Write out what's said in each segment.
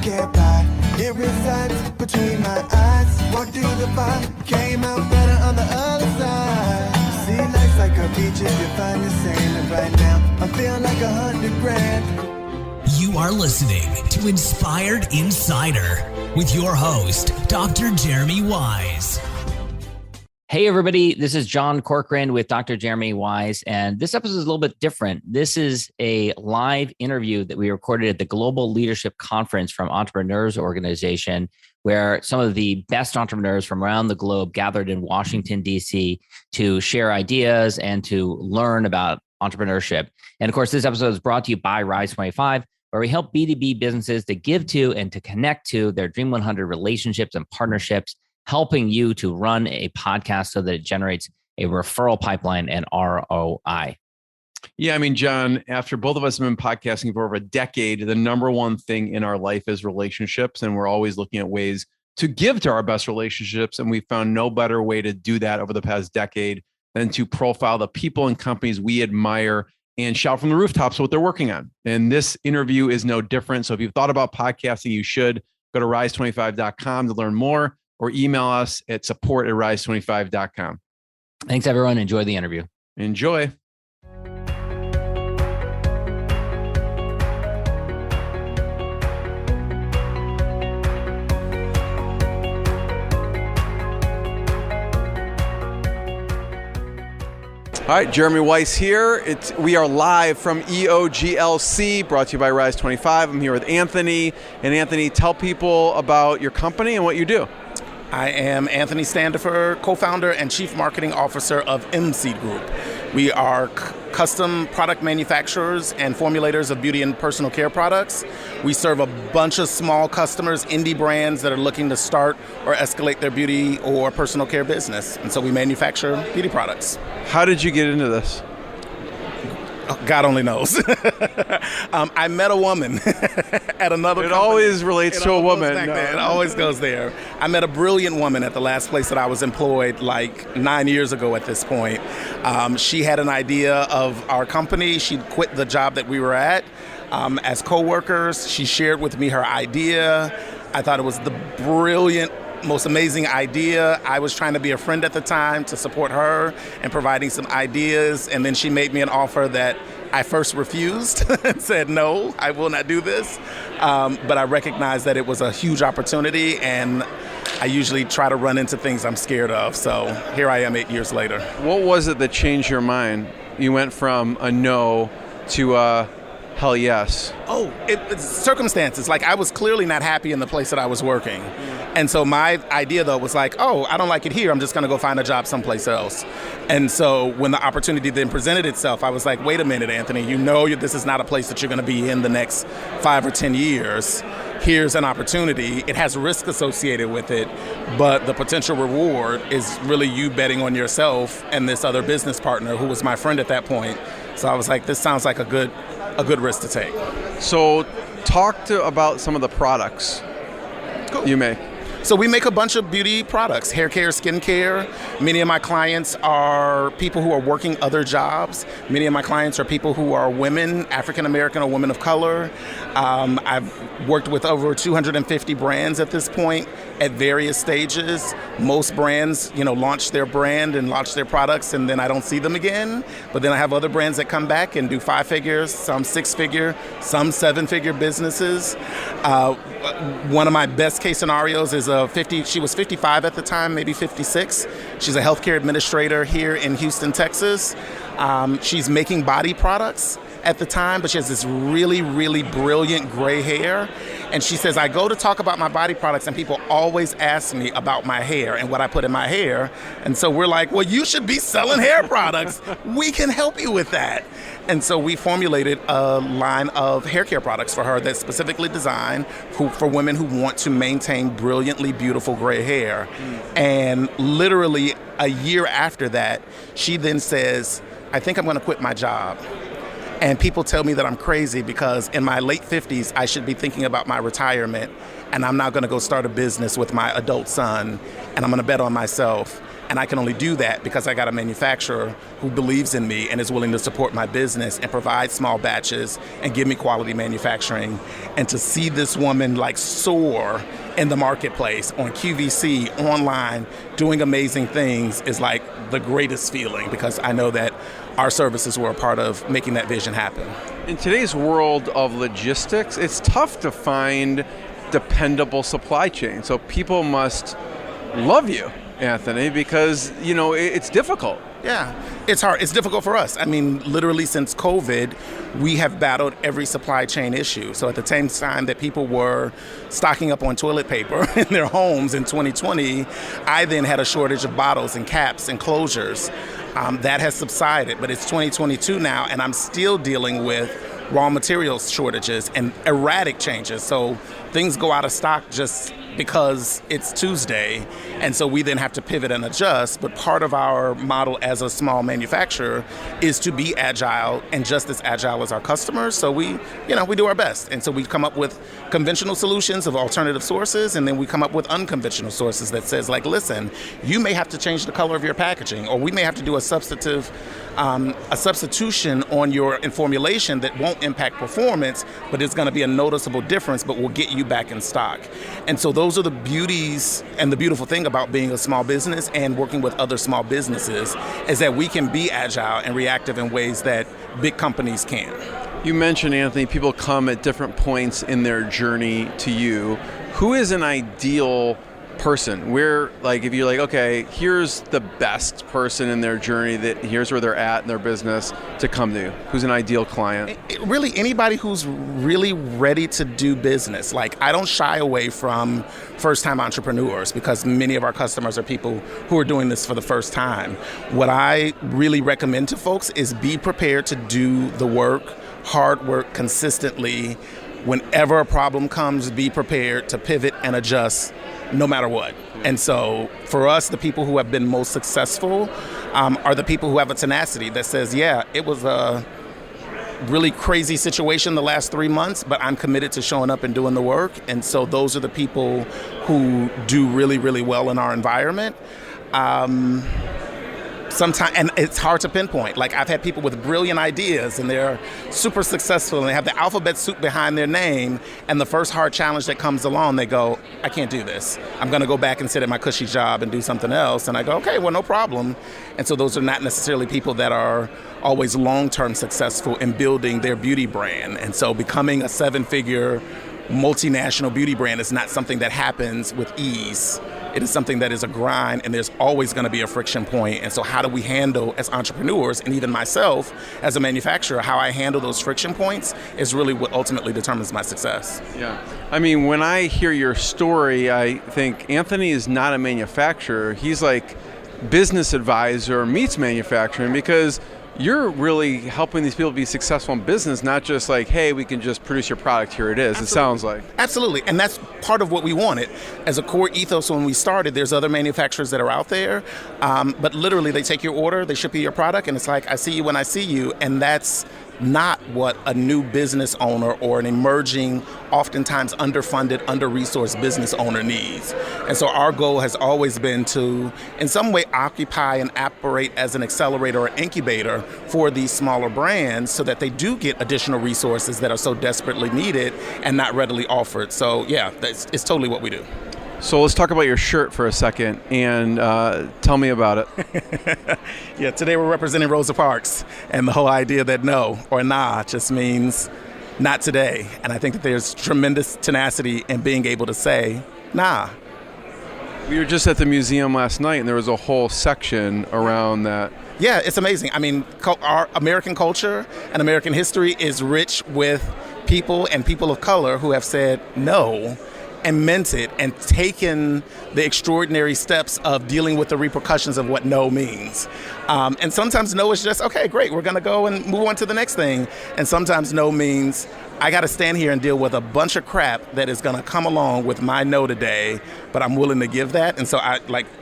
can't buy. It resides between my eyes. Walked through the fire, came out better on the other side. See, life's like a beach if you find the sand. And right now, I feel like 100 grand. You are listening to Inspired Insider with your host, Dr. Jeremy Wise. Hey, everybody. This is John Corcoran with Dr. Jeremy Wise, and this episode is a little bit different. This is a live interview that we recorded at the Global Leadership Conference from Entrepreneurs Organization, where some of the best entrepreneurs from around the globe gathered in Washington, D.C. to share ideas and to learn about entrepreneurship. And of course, this episode is brought to you by Rise 25, where we help B2B businesses to give to and to connect to their Dream 100 relationships and partnerships, helping you to run a podcast so that it generates a referral pipeline and ROI. Yeah, I mean, John, after both of us have been podcasting for over a decade, the number one thing in our life is relationships. And we're always looking at ways to give to our best relationships. And we found no better way to do that over the past decade than to profile the people and companies we admire and shout from the rooftops what they're working on. And this interview is no different. So if you've thought about podcasting, you should go to rise25.com to learn more, or email us at support@rise25.com. Thanks, everyone. Enjoy the interview. Enjoy. All right, Jeremy Weiss here. We are live from EOGLC, brought to you by Rise 25. I'm here with Anthony. And Anthony, tell people about your company and what you do. I am Anthony Standifer, co-founder and chief marketing officer of mSEED Group. We are custom product manufacturers and formulators of beauty and personal care products. We serve a bunch of small customers, indie brands that are looking to start or escalate their beauty or personal care business. And so we manufacture beauty products. How did you get into this? God only knows. I met a woman at another company. It always relates to a woman. It always goes there. I met a brilliant woman at the last place that I was employed like 9 years ago at this point. She had an idea of our company. She'd quit the job that we were at. As co-workers, she shared with me her idea. I thought it was the brilliant, most amazing idea. I was trying to be a friend at the time to support her and providing some ideas. And then she made me an offer that I first refused and said, no, I will not do this. But I recognized that it was a huge opportunity, and I usually try to run into things I'm scared of. So here I am 8 years later. What was it that changed your mind? You went from a no to a hell yes. Oh, it's circumstances. Like, I was clearly not happy in the place that I was working. And so my idea, though, was like, oh, I don't like it here. I'm just going to go find a job someplace else. And so when the opportunity then presented itself, I was like, wait a minute, Anthony, you know this is not a place that you're going to be in the next 5 or 10 years. Here's an opportunity. It has risk associated with it, but the potential reward is really you betting on yourself and this other business partner who was my friend at that point. So I was like, this sounds like a good risk to take. So talk about some of the products you make. So we make a bunch of beauty products, hair care, skin care. Many of my clients are people who are working other jobs. Many of my clients are people who are women, African American or women of color. I've worked with over 250 brands at this point at various stages. Most brands, launch their brand and launch their products, and then I don't see them again. But then I have other brands that come back and do 5 figures, some 6 figure, some 7 figure businesses. One of my best case scenarios is she was 55 at the time, maybe 56. She's a healthcare administrator here in Houston, Texas. She's making body products at the time, but she has this really, really brilliant gray hair. And she says, I go to talk about my body products and people always ask me about my hair and what I put in my hair. And so we're like, well, you should be selling hair products. We can help you with that. And so we formulated a line of hair care products for her that's specifically designed for women who want to maintain brilliantly beautiful gray hair. And literally a year after that, she then says, I think I'm going to quit my job. And people tell me that I'm crazy because in my late 50s, I should be thinking about my retirement, and I'm not going to go start a business with my adult son, and I'm going to bet on myself. And I can only do that because I got a manufacturer who believes in me and is willing to support my business and provide small batches and give me quality manufacturing. And to see this woman like soar in the marketplace, on QVC, online, doing amazing things is like the greatest feeling, because I know that our services were a part of making that vision happen. In today's world of logistics, it's tough to find dependable supply chain. So people must love you, Anthony, because, it's difficult. Yeah, it's hard. It's difficult for us. I mean, literally since COVID, we have battled every supply chain issue. So at the same time that people were stocking up on toilet paper in their homes in 2020, I then had a shortage of bottles and caps and closures. That has subsided, but it's 2022 now, and I'm still dealing with raw materials shortages and erratic changes. So things go out of stock just because it's Tuesday, and so we then have to pivot and adjust. But part of our model as a small manufacturer is to be agile and just as agile as our customers. So we do our best. And so we come up with conventional solutions of alternative sources, and then we come up with unconventional sources that says, like, listen, you may have to change the color of your packaging, or we may have to do a substitution on your formulation that won't impact performance, but it's going to be a noticeable difference, but will get you back in stock. And so those are the beauties and the beautiful thing about being a small business and working with other small businesses, is that we can be agile and reactive in ways that big companies can't. You mentioned, Anthony, people come at different points in their journey to you. Who is an ideal person where, like, if you're like, okay, here's the best person in their journey, that here's where they're at in their business, to come to? Who's an ideal client? Really anybody who's really ready to do business. Like, I don't shy away from first-time entrepreneurs, because many of our customers are people who are doing this for the first time. What I really recommend to folks is be prepared to do the work, hard work, consistently. Whenever a problem comes, be prepared to pivot and adjust no matter what. And so for us, the people who have been most successful are the people who have a tenacity that says, yeah, it was a really crazy situation the last 3 months, but I'm committed to showing up and doing the work. And so those are the people who do really, really well in our environment. Sometimes, and it's hard to pinpoint. Like, I've had people with brilliant ideas and they're super successful and they have the alphabet soup behind their name, and the first hard challenge that comes along, they go, I can't do this. I'm going to go back and sit at my cushy job and do something else. And I go, okay, well, no problem. And so those are not necessarily people that are always long-term successful in building their beauty brand. And so becoming a 7-figure multinational beauty brand is not something that happens with ease. It is something that is a grind, and there's always going to be a friction point. And so how do we handle, as entrepreneurs, and even myself as a manufacturer, how I handle those friction points is really what ultimately determines my success. Yeah. I mean, when I hear your story, I think Anthony is not a manufacturer. He's like business advisor meets manufacturing, because you're really helping these people be successful in business, not just like, hey, we can just produce your product, here it is. Absolutely. It sounds like. Absolutely, and that's part of what we wanted. As a core ethos when we started, there's other manufacturers that are out there, but literally they take your order, they ship you your product, and it's like, I see you when I see you, and that's not what a new business owner or an emerging, oftentimes underfunded, under-resourced business owner needs. And so our goal has always been to, in some way, occupy and operate as an accelerator or incubator for these smaller brands, so that they do get additional resources that are so desperately needed and not readily offered. So yeah, it's totally what we do. So let's talk about your shirt for a second, and tell me about it. Yeah, today we're representing Rosa Parks, and the whole idea that no or nah just means not today. And I think that there's tremendous tenacity in being able to say, nah. We were just at the museum last night, and there was a whole section around that. Yeah, it's amazing. I mean, our American culture and American history is rich with people and people of color who have said no and meant it, and taken the extraordinary steps of dealing with the repercussions of what no means. And sometimes no is just, okay, great, we're gonna go and move on to the next thing. And sometimes no means, I gotta stand here and deal with a bunch of crap that is gonna come along with my no today, but I'm willing to give that. And so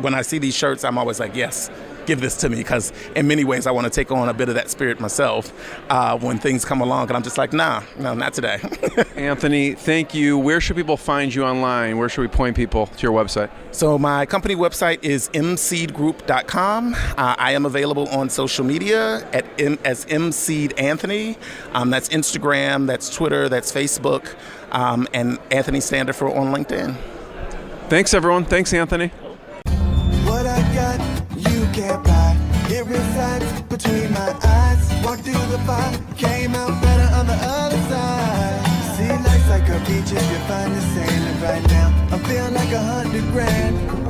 when I see these shirts, I'm always like, yes, give this to me, because in many ways I want to take on a bit of that spirit myself when things come along, and I'm just like, no, not today. Anthony, thank you. Where should people find you online? Where should we point people to your website? So my company website is mseedgroup.com. I am available on social media as mSEED Anthony. That's Instagram, that's Twitter, that's Facebook, and Anthony Standifer on LinkedIn. Thanks, everyone. Thanks, Anthony. What I got, you can't buy. It resides between my eyes. Walked through the fire, came out better on the other side. See, life's like a beach if you find the sailing right now. I'm feeling like 100 grand.